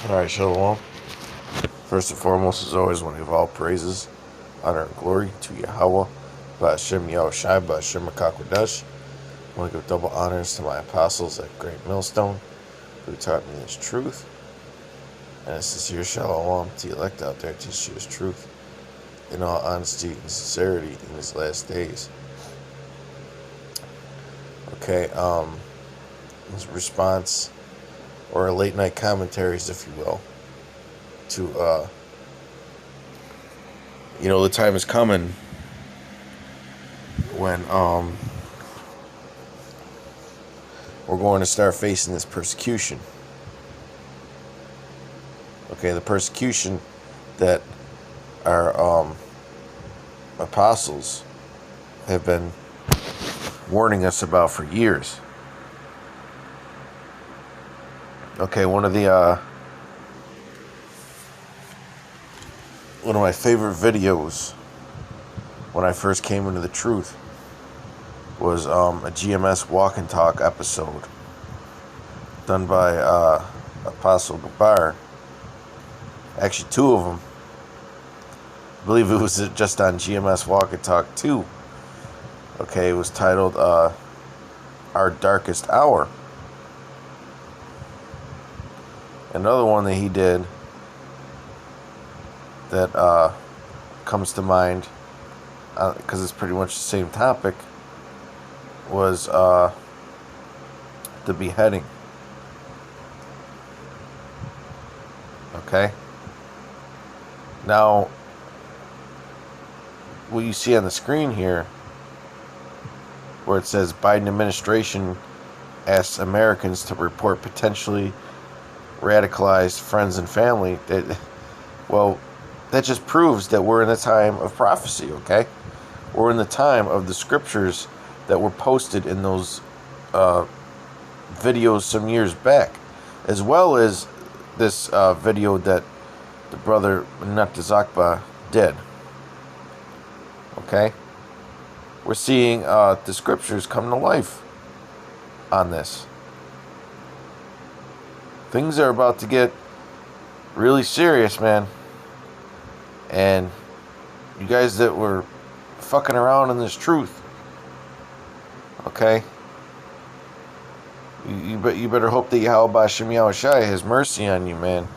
Alright, Shalom. First and foremost, as always, want to give all praises, honor, and glory to Yahweh, Ba'ashem Yahushai, Ba'ashem HaKakodesh. I want to give double honors to my apostles at Great Millstone, who taught me this truth. And a sincere Shalom to the elect out there to teach you this truth in all honesty and sincerity in his last days. Okay, his response, or late night commentaries, if you will, to, the time is coming when, we're going to start facing this persecution. Okay, the persecution that our, apostles have been warning us about for years. Okay, one of my favorite videos when I first came into the truth was a GMS Walk and Talk episode done by Apostle Gabar. Actually, two of them. I believe it was just on GMS Walk and Talk 2. Okay, it was titled Our Darkest Hour. Another one that he did that comes to mind, because it's pretty much the same topic, was the beheading. Okay? Now, what you see on the screen here, where it says Biden administration asks Americans to report potentially radicalized friends and family, that just proves that we're in the time of prophecy, okay? We're in the time of the scriptures that were posted in those videos some years back, as well as this video that the brother Natazakba did. Okay? We're seeing the scriptures come to life on this. Things are about to get really serious, man. And you guys that were fucking around in this truth, okay? You better hope that Yahweh Ba'ashem Yahushai has mercy on you, man.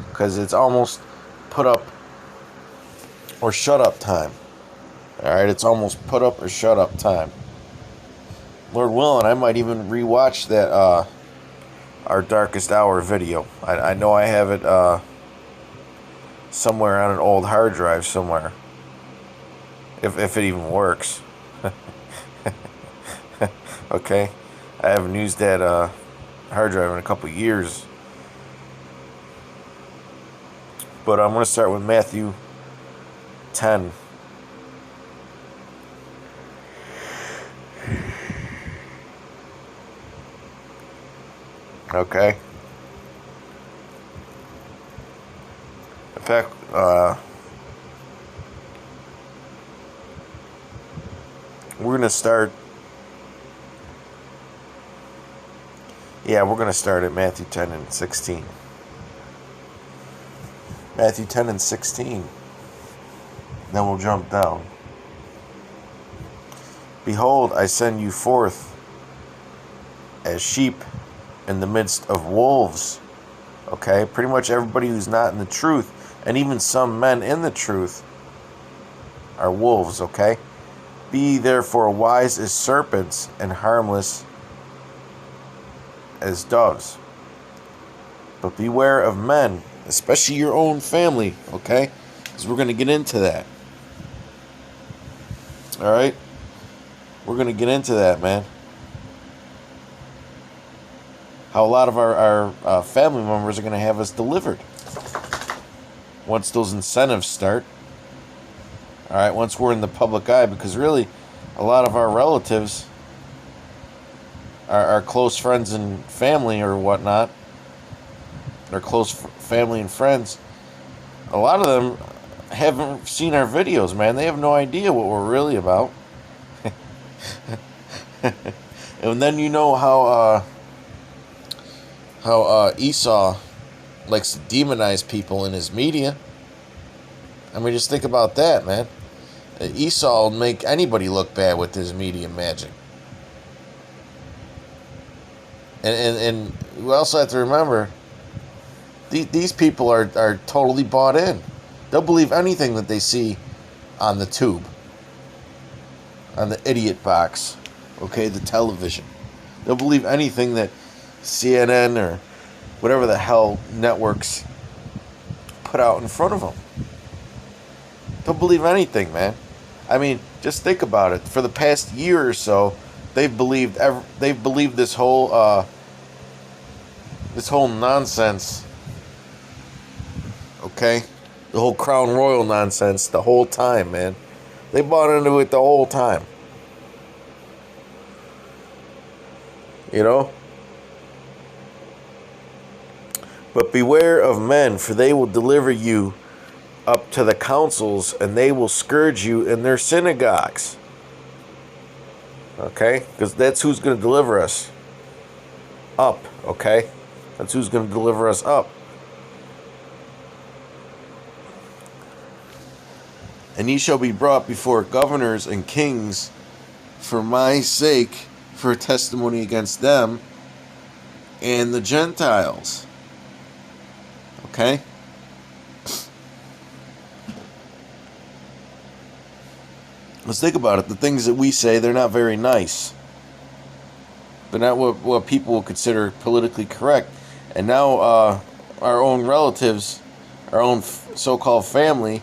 Because it's almost put up or shut up time. Alright, it's almost put up or shut up time. Lord willing, I might even rewatch that Our Darkest Hour video. I know I have it somewhere on an old hard drive somewhere. If it even works. Okay? I haven't used that hard drive in a couple years. But I'm going to start with Matthew 10. Okay? In fact, we're going to start... Yeah, we're going to start at Matthew 10 and 16. Matthew 10 and 16. Then we'll jump down. Behold, I send you forth as sheep in the midst of wolves. Okay? Pretty much everybody who's not in the truth, and even some men in the truth, are wolves, okay? Be therefore wise as serpents and harmless as doves. But beware of men, especially your own family, okay? Because we're going to get into that. Alright? We're going to get into that, man. How a lot of our family members are going to have us delivered once those incentives start. Alright, once we're in the public eye, because really, a lot of our relatives, our close friends and family or whatnot, our close family and friends, a lot of them haven't seen our videos, man. They have no idea what we're really about. And then you know how Esau likes to demonize people in his media. I mean, just think about that, man. Esau will make anybody look bad with his media magic. And we also have to remember, these people are totally bought in. They'll believe anything that they see on the tube, on the idiot box, okay, the television. They'll believe anything that CNN or whatever the hell networks put out in front of them. They'll believe anything, man. I mean, just think about it. For the past year or so, they've believed this whole nonsense. Okay, the whole Crown Royal nonsense the whole time, man. They bought into it the whole time. You know? But beware of men, for they will deliver you up to the councils, and they will scourge you in their synagogues. Okay? Because that's who's going to deliver us up. Okay? That's who's going to deliver us up. And ye shall be brought before governors and kings for my sake, for a testimony against them and the Gentiles. Okay? Let's think about it. The things that we say, they're not very nice. They're not what people will consider politically correct. And now our own relatives, our own so-called family,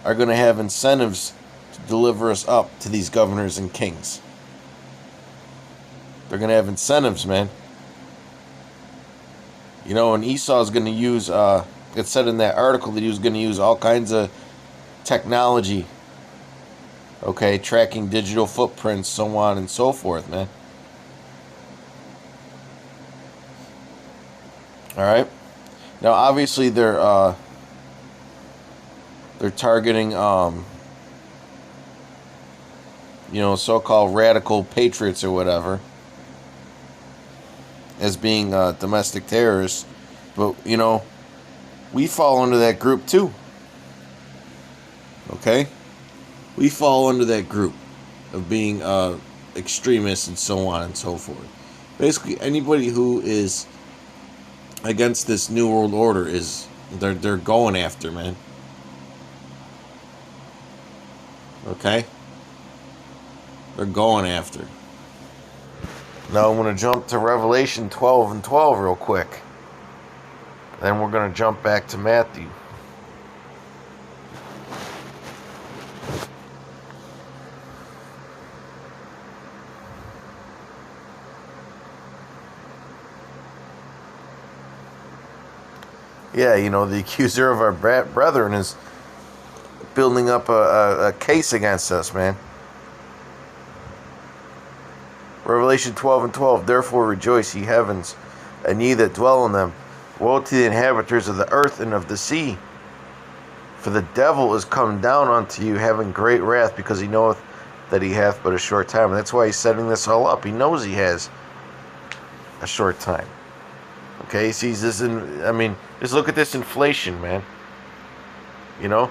are going to have incentives to deliver us up to these governors and kings. They're going to have incentives, man. You know, and Esau's going to use, it said in that article that he was going to use all kinds of technology. Okay, tracking digital footprints, so on and so forth, man. Alright? Now, obviously, they're targeting, you know, so-called radical patriots or whatever as being domestic terrorists. But, you know, we fall under that group too. Okay? We fall under that group of being extremists and so on and so forth. Basically, anybody who is against this New World Order is, they're going after, man. Okay? They're going after. Now I'm going to jump to Revelation 12 and 12 real quick. Then we're going to jump back to Matthew. Yeah, you know, the accuser of our brethren is building up a case against us, man. Revelation 12 and 12. Therefore rejoice, ye heavens, and ye that dwell in them. Woe to the inhabitants of the earth and of the sea. For the devil is come down unto you, having great wrath, because he knoweth that he hath but a short time. And that's why he's setting this all up. He knows he has a short time. Okay, he sees this I mean, just look at this inflation, man. You know?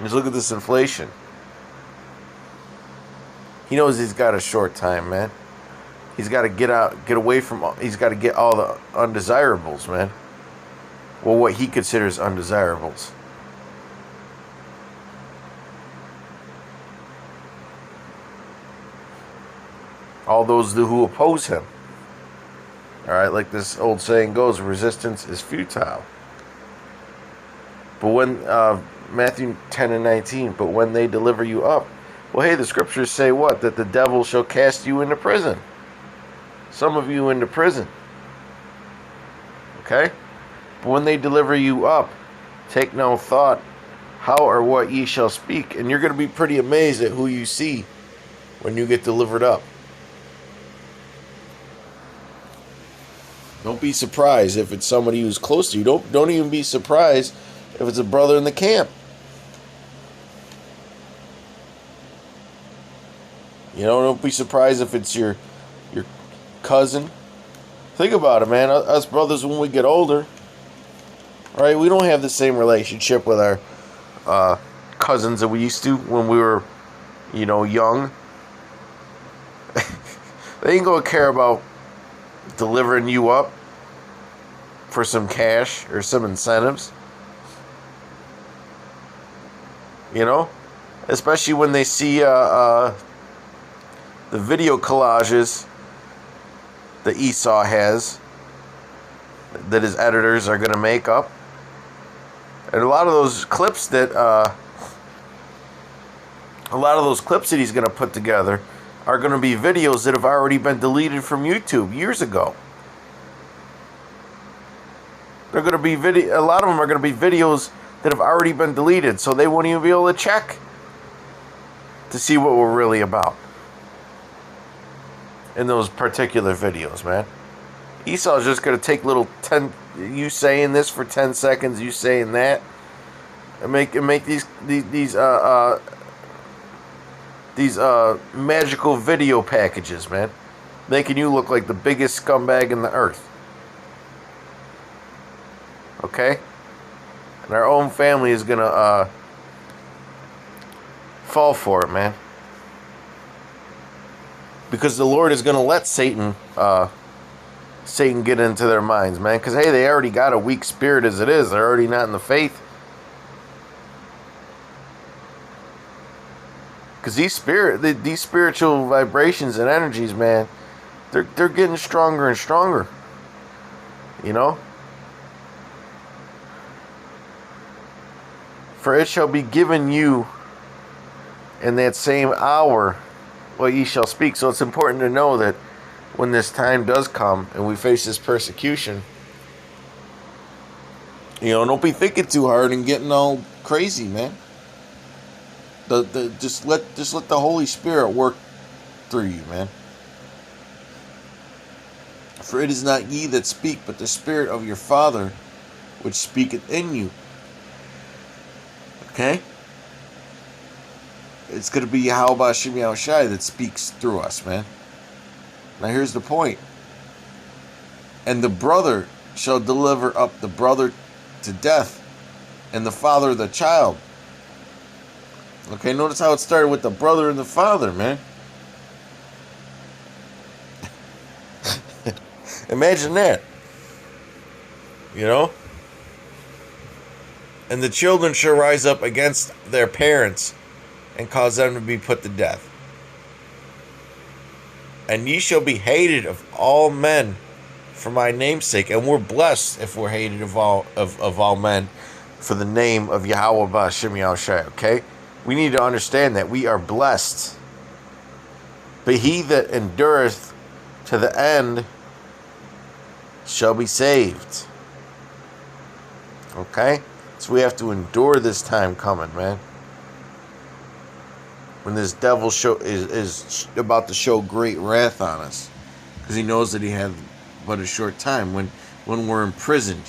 Just look at this inflation. He knows he's got a short time, man. He's got to get away from, he's got to get all the undesirables, man. Well, what he considers undesirables. All those who oppose him. Alright, like this old saying goes, resistance is futile. But when, Matthew 10 and 19, but when they deliver you up, well, hey, the scriptures say what? That the devil shall cast you into prison. Some of you into prison. Okay? But when they deliver you up, take no thought how or what ye shall speak. And you're going to be pretty amazed at who you see when you get delivered up. Don't be surprised if it's somebody who's close to you. Don't even be surprised if it's a brother in the camp. You know, don't be surprised if it's your cousin, Think about it, man. Us brothers, when we get older, right? We don't have the same relationship with our cousins that we used to when we were, young. They ain't gonna care about delivering you up for some cash or some incentives. Especially when they see the video collages that Esau has, that his editors are going to make up. And a lot of those clips that he's going to put together are going to be videos that have already been deleted from YouTube years ago. They're going to be a lot of them are going to be videos that have already been deleted, so they won't even be able to check to see what we're really about in those particular videos, man. Esau's just going to take you saying this for 10 seconds, you saying that, and make these magical video packages, man, making you look like the biggest scumbag in the earth. Okay? And our own family is going to fall for it, man. Because the Lord is going to let Satan get into their minds, man. Because, hey, they already got a weak spirit as it is. They're already not in the faith. Because these spiritual vibrations and energies, man, they're getting stronger and stronger. For it shall be given you in that same hour what ye shall speak. So it's important to know that when this time does come and we face this persecution, don't be thinking too hard and getting all crazy, man. Just let the Holy Spirit work through you, man. For it is not ye that speak, but the Spirit of your Father which speaketh in you. Okay? It's going to be Yahweh Shem Yahushai that speaks through us, man. Now here's the point. And the brother shall deliver up the brother to death, and the father the child. Okay, notice how it started with the brother and the father, man. Imagine that. And the children shall rise up against their parents and cause them to be put to death. And ye shall be hated of all men for my name's sake. And we're blessed if we're hated of all men for the name of Yahweh B'Hashem Yahushai, okay? We need to understand that we are blessed. But he that endureth to the end shall be saved. Okay? So we have to endure this time coming, man. When this devil is about to show great wrath on us. Because he knows that he had but a short time when we're imprisoned.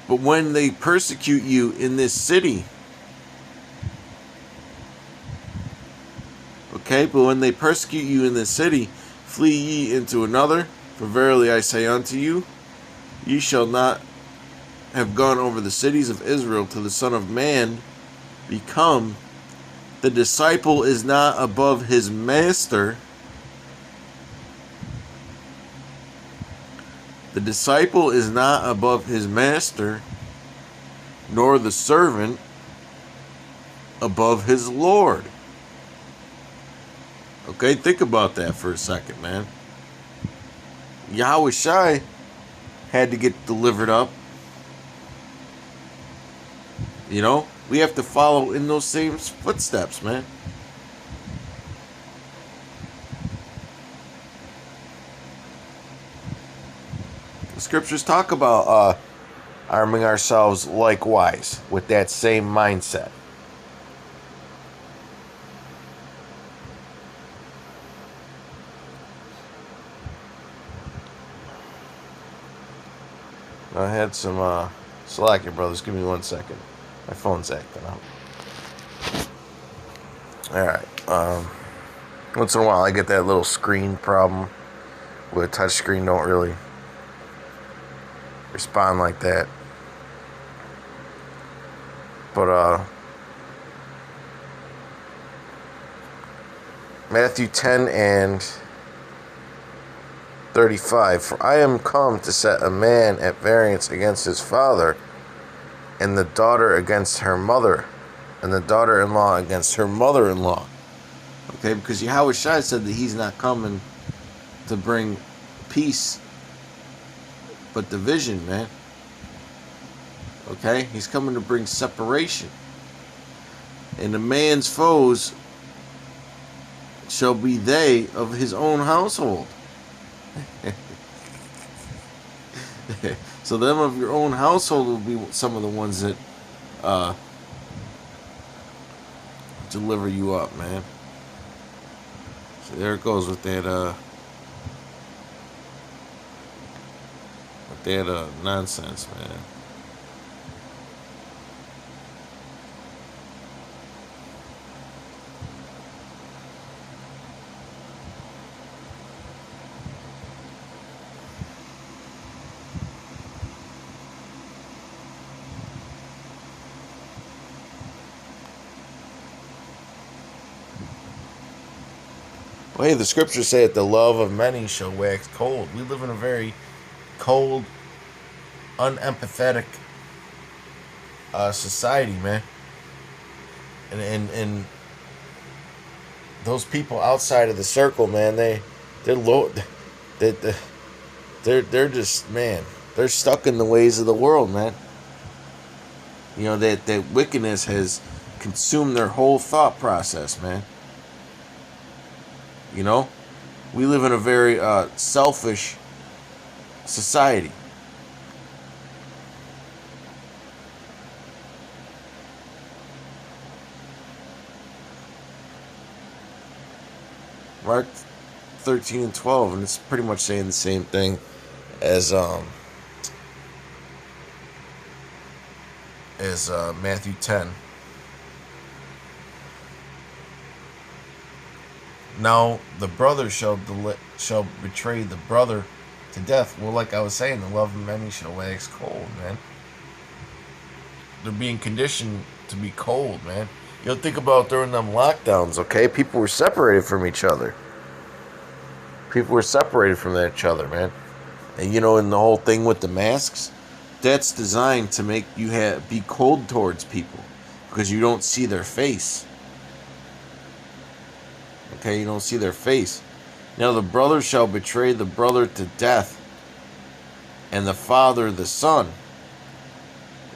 But when they persecute you in this city, okay, but when they persecute you in this city, flee ye into another, for verily I say unto you, ye shall not have gone over the cities of Israel till the Son of Man become. The disciple is not above his master. The disciple is not above his master, nor the servant above his Lord. Okay, think about that for a second, man. Yahweh Shai had to get delivered up. We have to follow in those same footsteps, man. The scriptures talk about arming ourselves likewise with that same mindset. I had some slack here, brothers. Give me 1 second. My phone's acting up. Alright. Once in a while, I get that little screen problem with a touch screen. Don't really respond like that. But Matthew 10 and 35. For I am come to set a man at variance against his father, and the daughter against her mother, and the daughter-in-law against her mother-in-law. Okay, because Yahweh Shai said that he's not coming to bring peace, but division, man. Okay, he's coming to bring separation. And a man's foes shall be they of his own household. So them of your own household will be some of the ones that deliver you up, man. So there it goes with that nonsense, man. Well, hey, the scriptures say that the love of many shall wax cold. We live in a very cold, unempathetic society, man. And those people outside of the circle, man, they're just, man, they're stuck in the ways of the world, man. You know, that wickedness has consumed their whole thought process, man. You know, we live in a very selfish society. Mark 13 and 12, and it's pretty much saying the same thing as Matthew 10. Now the brother shall betray the brother to death. Well, like I was saying, the love of many shall wax cold, man. They're being conditioned to be cold, man. You know, think about during them lockdowns, okay? People were separated from each other. People were separated from each other, man. And you know, in the whole thing with the masks, that's designed to make you be cold towards people because you don't see their face. Okay, you don't see their face. Now the brother shall betray the brother to death, and the father the son.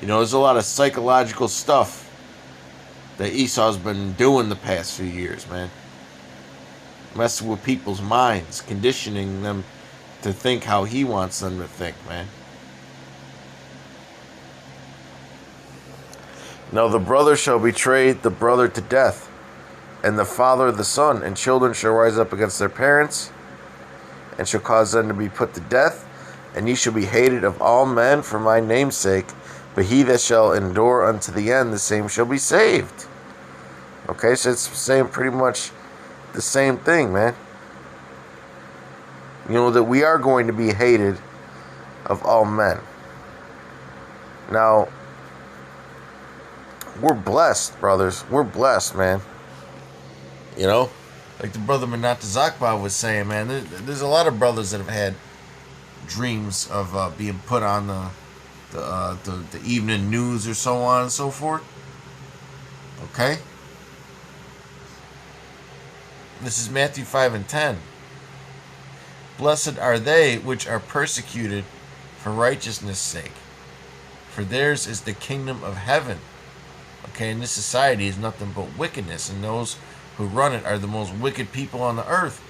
You know, there's a lot of psychological stuff that Esau's been doing the past few years, man. Messing with people's minds, conditioning them to think how he wants them to think, man. Now the brother shall betray the brother to death, and the father the son, and children shall rise up against their parents, and shall cause them to be put to death, and ye shall be hated of all men for my name's sake, but he that shall endure unto the end, the same shall be saved. Okay, so it's saying pretty much the same thing, man. You know, that we are going to be hated of all men. Now, we're blessed, brothers. We're blessed, man. You know, like the brother Manat Zakba was saying, man, there's a lot of brothers that have had dreams of being put on the evening news or so on and so forth. Okay? This is Matthew 5 and 10. Blessed are they which are persecuted for righteousness' sake, for theirs is the kingdom of heaven. Okay, and this society is nothing but wickedness, and those who run it are the most wicked people on the earth.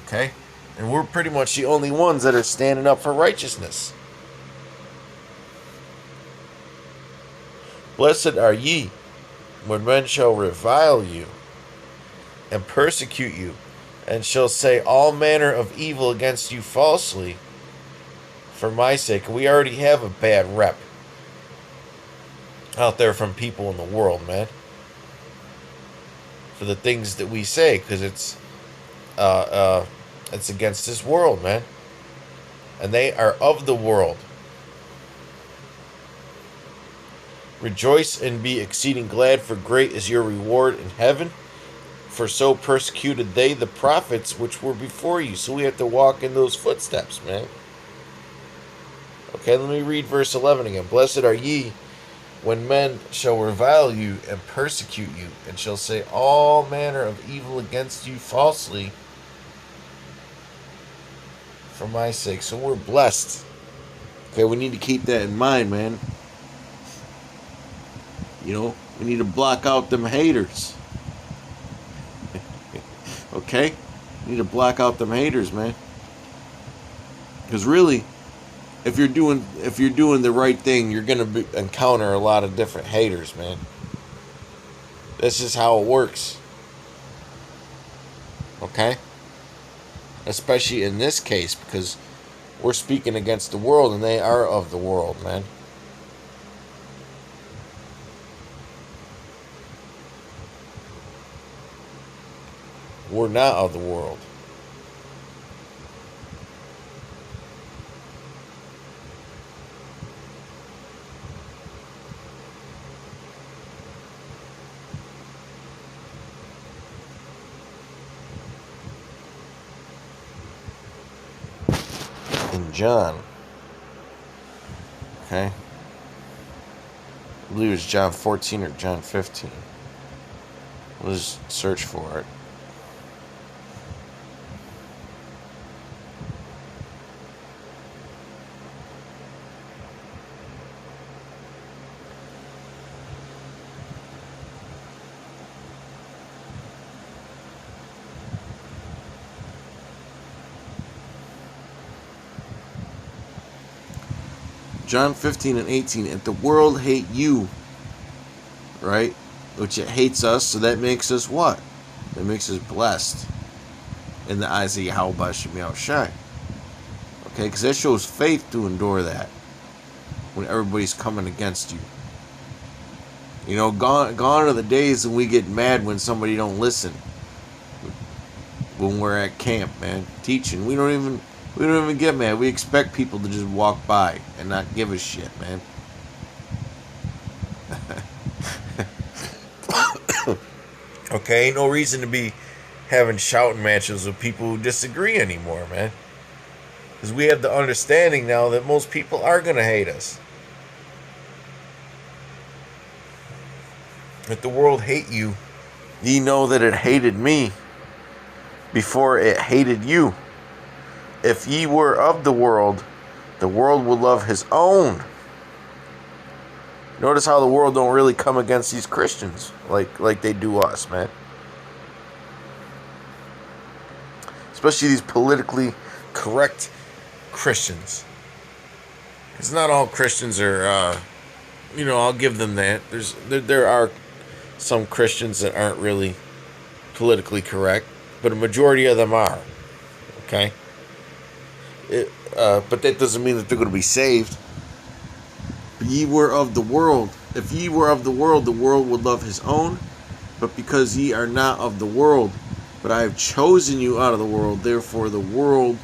Okay? And we're pretty much the only ones that are standing up for righteousness. Blessed are ye when men shall revile you and persecute you, and shall say all manner of evil against you falsely for my sake. We already have a bad rep out there from people in the world, man. for the things that we say, because it's against this world, man. And they are of the world. Rejoice and be exceeding glad, for great is your reward in heaven. For so persecuted they the prophets which were before you. So we have to walk in those footsteps, man. Okay, let me read verse 11 again. Blessed are ye when men shall revile you and persecute you, and shall say all manner of evil against you falsely for my sake. So we're blessed. Okay, we need to keep that in mind, man. You know, we need to block out them haters. Okay? We need to block out them haters, man. Because really, if you're doing the right thing, you're gonna encounter a lot of different haters, man. This is how it works. Okay? Especially in this case, because we're speaking against the world, and they are of the world, man. We're not of the world. In John, okay, I believe it's John 14 or John 15. Let's search for it. John 15 and 18. If the world hate you, right, which it hates us, so that makes us what? That makes us blessed in the eyes of Yahweh Shem Yahushai. Okay, because that shows faith to endure that when everybody's coming against you. You know, gone are the days when we get mad when somebody don't listen. When we're at camp, man, teaching, we don't even get mad. We expect people to just walk by and not give a shit, man. Okay, ain't no reason to be having shouting matches with people who disagree anymore, man. Because we have the understanding now that most people are going to hate us. If the world hate you, ye know that it hated me before it hated you. If ye were of the world would love his own. Notice how the world don't really come against these Christians like they do us, man. Especially these politically correct Christians. It's not all Christians are, I'll give them that. There are some Christians that aren't really politically correct, but a majority of them are. Okay? But that doesn't mean that they're going to be saved. But ye were of the world. If ye were of the world would love his own. But because ye are not of the world, but I have chosen you out of the world, therefore the world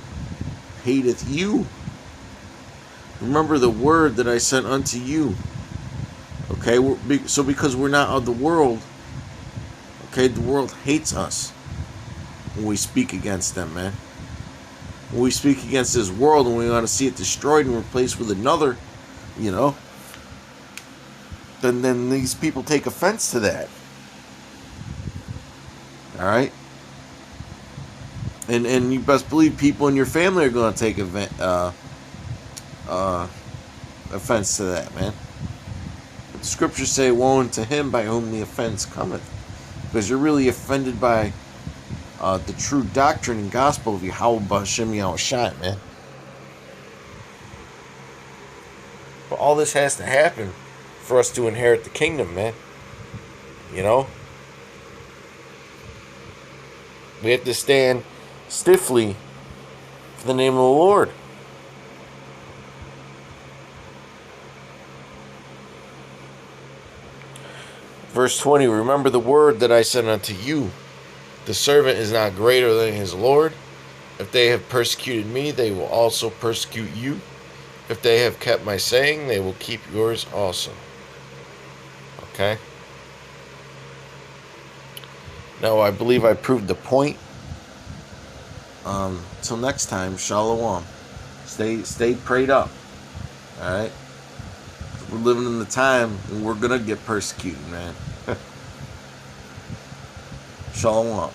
hateth you. Remember the word that I sent unto you. Okay, so because we're not of the world, okay, the world hates us when we speak against them, man. When we speak against this world and we want to see it destroyed and replaced with another, then these people take offense to that. All right? And you best believe people in your family are going to take offense to that, man. But the scriptures say, woe unto him by whom the offense cometh. Because you're really offended by the true doctrine and gospel of Yahweh Shem Yahushai, man. But all this has to happen for us to inherit the kingdom, man. We have to stand stiffly for the name of the Lord. Verse 20, remember the word that I said unto you. The servant is not greater than his Lord. If they have persecuted me, they will also persecute you. If they have kept my saying, they will keep yours also. Okay? Now, I believe I proved the point. Till next time, shalom. Stay prayed up. Alright? We're living in the time when we're going to get persecuted, man. Shalom.